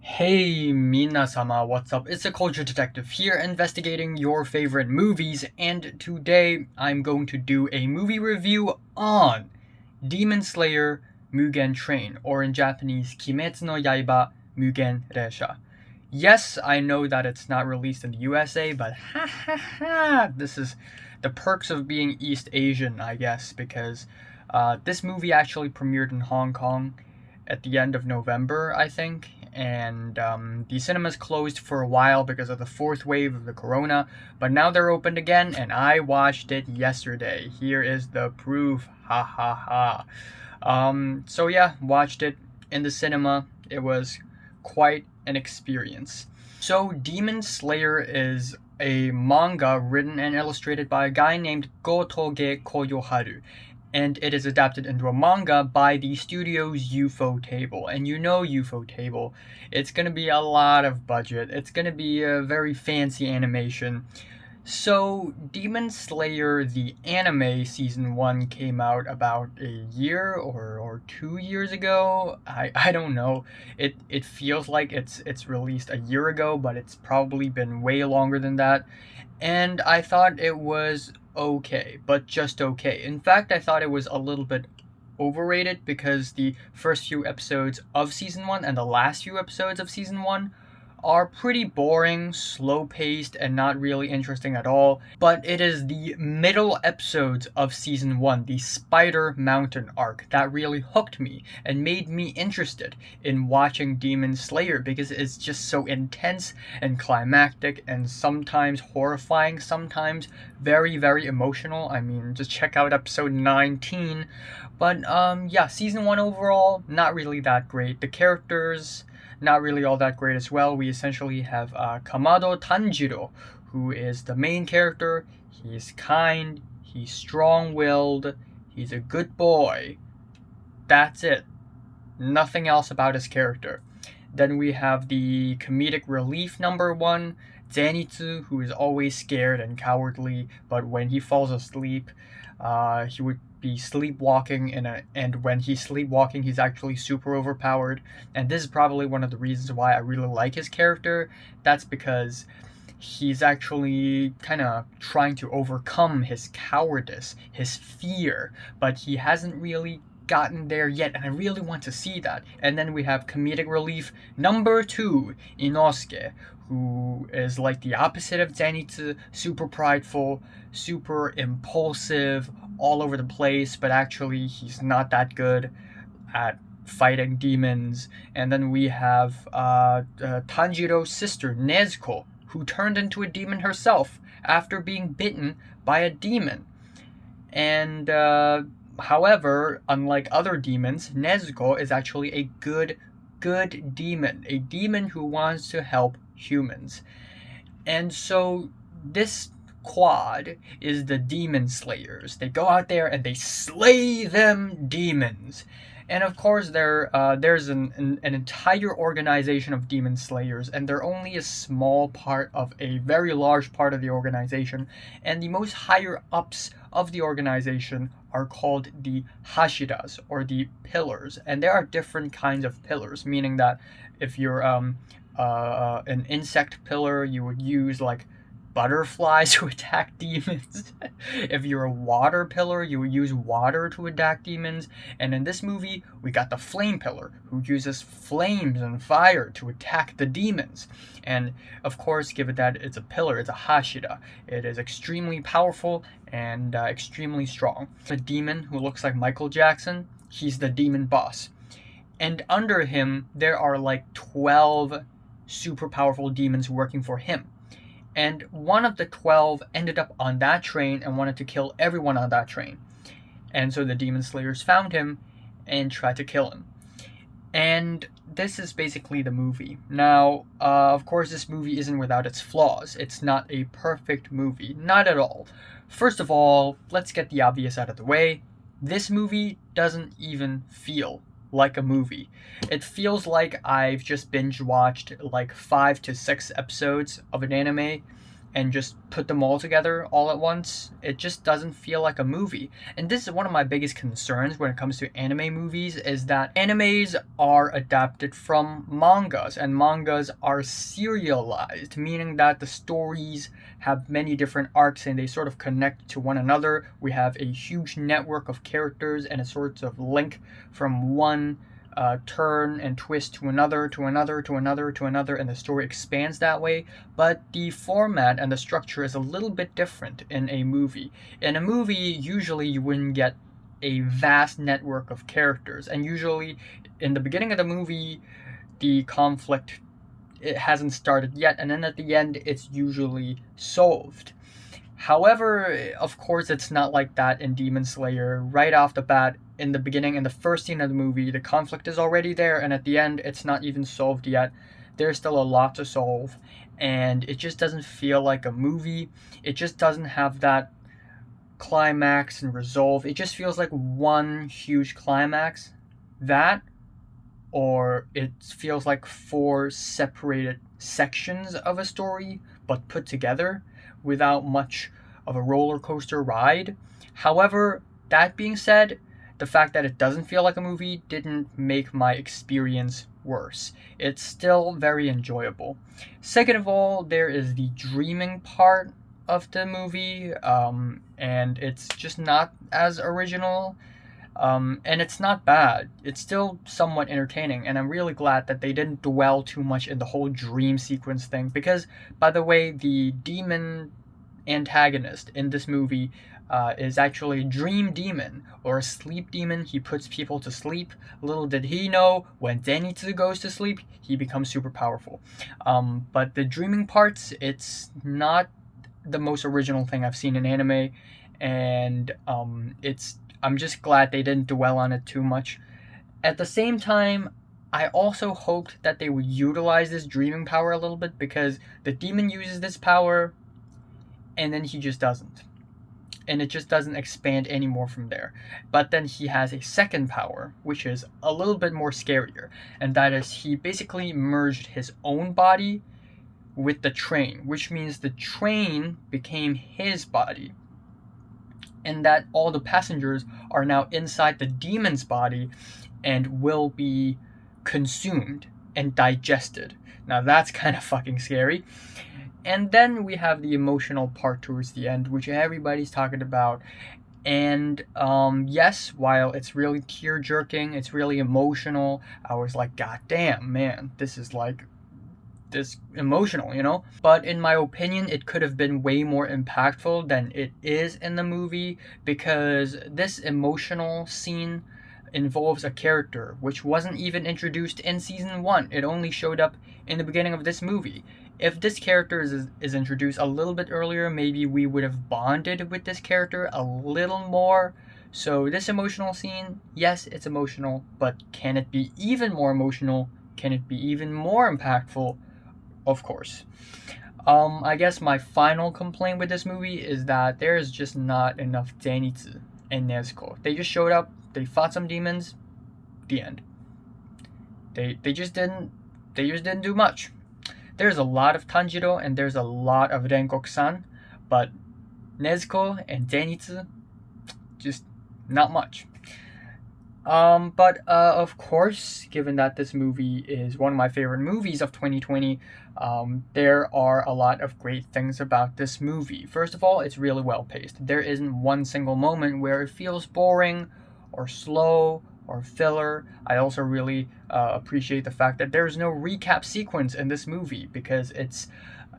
Hey minasama, what's up? It's the Culture Detective here investigating your favorite movies, and today I'm going to do a movie review on Demon Slayer Mugen Train, or in Japanese, Kimetsu no Yaiba Mugen Resha. Yes, I know that it's not released in the USA, but ha ha ha! This is the perks of being East Asian, I guess, because this movie actually premiered in Hong Kong at the end of November, I think, and the cinemas closed for a while because of the fourth wave of the corona, but now they're opened again, and I watched it yesterday. Here is the proof, ha ha ha. So yeah, watched it in the cinema. It was quite an experience. So Demon Slayer is a manga written and illustrated by a guy named Gotoge Koyoharu, and it is adapted into a manga by the studio's Ufotable. And you know Ufotable, it's going to be a lot of budget. It's going to be a very fancy animation. So, Demon Slayer, the anime season 1 came out about a year or 2 years ago. I don't know. It feels like it's released a year ago, but it's probably been way longer than that. And I thought it was okay, but just okay. In fact, I thought it was a little bit overrated because the first few episodes of season 1 and the last few episodes of season 1 are pretty boring, slow paced, and not really interesting at all. But it is the middle episodes of season 1, the Spider Mountain arc, that really hooked me and made me interested in watching Demon Slayer because it's just so intense and climactic and sometimes horrifying, sometimes very, very emotional. I mean, just check out episode 19. But yeah, season 1 overall, not really that great. The characters, not really all that great as well. We essentially have Kamado Tanjiro, who is the main character. He's kind, he's strong-willed, he's a good boy. That's it. Nothing else about his character. Then we have the comedic relief number 1, Zenitsu, who is always scared and cowardly, but when he falls asleep, he would be sleepwalking, and when he's sleepwalking, he's actually super overpowered. And this is probably one of the reasons why I really like his character. That's because he's actually kind of trying to overcome his cowardice, his fear, but he hasn't really gotten there yet, and I really want to see that. And then we have comedic relief number 2, Inosuke, who is like the opposite of Zenitsu, super prideful, super impulsive, all over the place, but actually he's not that good at fighting demons. And then we have Tanjiro's sister, Nezuko, who turned into a demon herself after being bitten by a demon. And however, unlike other demons, Nezuko is actually a good demon, a demon who wants to help humans. And so this quad is the Demon Slayers. They go out there and they slay them demons. And of course, there's an entire organization of Demon Slayers, and they're only a small part of a very large part of the organization. And the most higher ups of the organization are called the Hashiras, or the pillars. And there are different kinds of pillars, meaning that if you're an insect pillar, you would use like butterflies to attack demons. If you're a water pillar, you would use water to attack demons. And in this movie, we got the flame pillar, who uses flames and fire to attack the demons. And of course, given that it's a pillar, it's a Hashira. It is extremely powerful and extremely strong. The demon who looks like Michael Jackson, he's the demon boss. And under him, there are like 12 super powerful demons working for him. And one of the 12 ended up on that train and wanted to kill everyone on that train. And so the Demon Slayers found him and tried to kill him. And this is basically the movie. Now, of course, this movie isn't without its flaws. It's not a perfect movie. Not at all. First of all, let's get the obvious out of the way. This movie doesn't even feel like a movie. It feels like I've just binge watched like 5 to 6 episodes of an anime, and just put them all together all at once. It just doesn't feel like a movie. And this is one of my biggest concerns when it comes to anime movies, is that animes are adapted from mangas, and mangas are serialized, meaning that the stories have many different arcs and they sort of connect to one another. We have a huge network of characters and a sort of link from one turn and twist to another, to another, to another, to another, and the story expands that way. But the format and the structure is a little bit different in a movie. In a movie, usually you wouldn't get a vast network of characters, and usually in the beginning of the movie, the conflict, it hasn't started yet, and then at the end, it's usually solved. However, of course, it's not like that in Demon Slayer. Right off the bat, in the beginning, in the first scene of the movie, the conflict is already there, and at the end, it's not even solved yet. There's still a lot to solve, and it just doesn't feel like a movie. It just doesn't have that climax and resolve. It just feels like one huge climax. That, or it feels like 4 separated sections of a story, but put together without much of a roller coaster ride. However, that being said, the fact that it doesn't feel like a movie didn't make my experience worse. It's still very enjoyable. Second of all, there is the dreaming part of the movie, and it's just not as original. And it's not bad. It's still somewhat entertaining, and I'm really glad that they didn't dwell too much in the whole dream sequence thing. Because, by the way, the demon antagonist in this movie is actually a dream demon, or a sleep demon. He puts people to sleep. Little did he know, when Zenitsu goes to sleep, he becomes super powerful. But the dreaming parts, it's not the most original thing I've seen in anime, and I'm just glad they didn't dwell on it too much. At the same time, I also hoped that they would utilize this dreaming power a little bit, because the demon uses this power and then he just doesn't. And it just doesn't expand anymore from there. But then he has a second power, which is a little bit more scarier. And that is, he basically merged his own body with the train, which means the train became his body. And that all the passengers are now inside the demon's body and will be consumed and digested. Now that's kind of fucking scary. And then we have the emotional part towards the end, which everybody's talking about. And yes, while it's really tear-jerking, it's really emotional, I was like, God damn, man, this is like this emotional, you know? But in my opinion, it could have been way more impactful than it is in the movie, because this emotional scene involves a character which wasn't even introduced in season 1. It only showed up in the beginning of this movie. If this character is introduced a little bit earlier, maybe we would have bonded with this character a little more. So this emotional scene, yes, it's emotional, but can it be even more emotional? Can it be even more impactful? Of course. I guess my final complaint with this movie is that there is just not enough Zenitsu and Nezuko. They just showed up, they fought some demons, the end. They just didn't do much. There's a lot of Tanjiro and there's a lot of Rengoku-san, but Nezuko and Zenitsu, just not much. But of course, given that this movie is one of my favorite movies of 2020, there are a lot of great things about this movie. First of all, it's really well paced. There isn't one single moment where it feels boring or slow or filler. I also really appreciate the fact that there's no recap sequence in this movie, because it's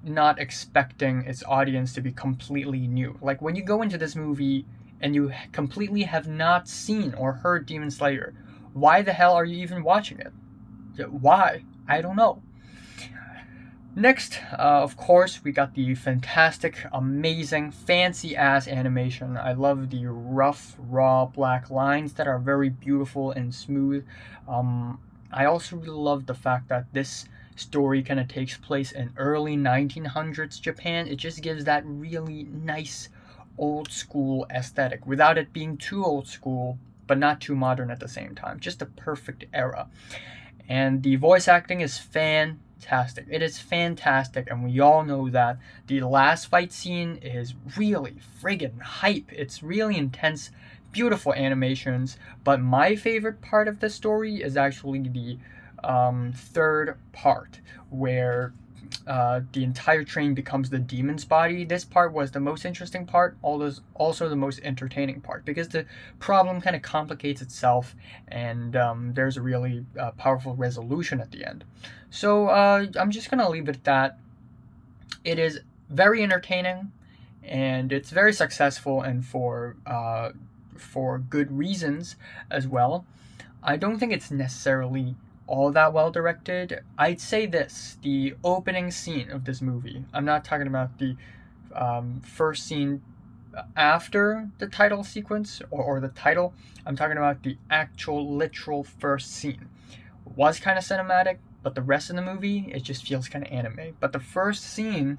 not expecting its audience to be completely new. Like, when you go into this movie and you completely have not seen or heard Demon Slayer, why the hell are you even watching it? Why? I don't know. Next, of course, we got the fantastic, amazing, fancy-ass animation. I love the rough, raw black lines that are very beautiful and smooth. I also really love the fact that this story kind of takes place in early 1900s Japan. It just gives that really nice, old school aesthetic without it being too old school, but not too modern at the same time. Just the perfect era. And the voice acting is fantastic. fantastic. It is fantastic, and we all know that. The last fight scene is really friggin' hype. It's really intense, beautiful animations, but my favorite part of the story is actually the third part, where the entire train becomes the demon's body. This part was the most interesting part, also the most entertaining part, because the problem kind of complicates itself, and there's a really powerful resolution at the end. So I'm just gonna leave it at that. It is very entertaining, and it's very successful, and for good reasons as well. I don't think it's necessarily all that well directed. I'd say this: the opening scene of this movie. I'm not talking about the first scene after the title sequence or the title. I'm talking about the actual, literal first scene. It was kind of cinematic, but the rest of the movie, it just feels kind of anime. But the first scene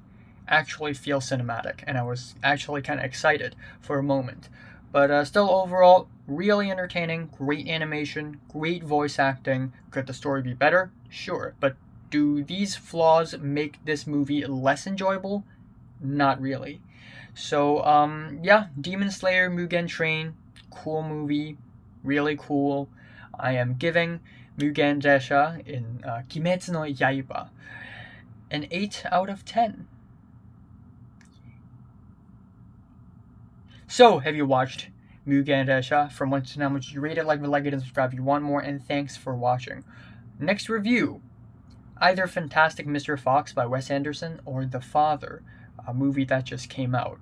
actually feels cinematic, and I was actually kind of excited for a moment. But still, overall, really entertaining, great animation, great voice acting. Could the story be better? Sure. But do these flaws make this movie less enjoyable? Not really. So, yeah, Demon Slayer Mugen Train, cool movie, really cool. I am giving Mugen Resha in Kimetsu no Yaiba an 8 out of 10. So, have you watched Mugen Resha? From 1 to 9, would you rate it, like it, and subscribe if you want more, and thanks for watching. Next review, either Fantastic Mr. Fox by Wes Anderson or The Father, a movie that just came out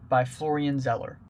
by Florian Zeller.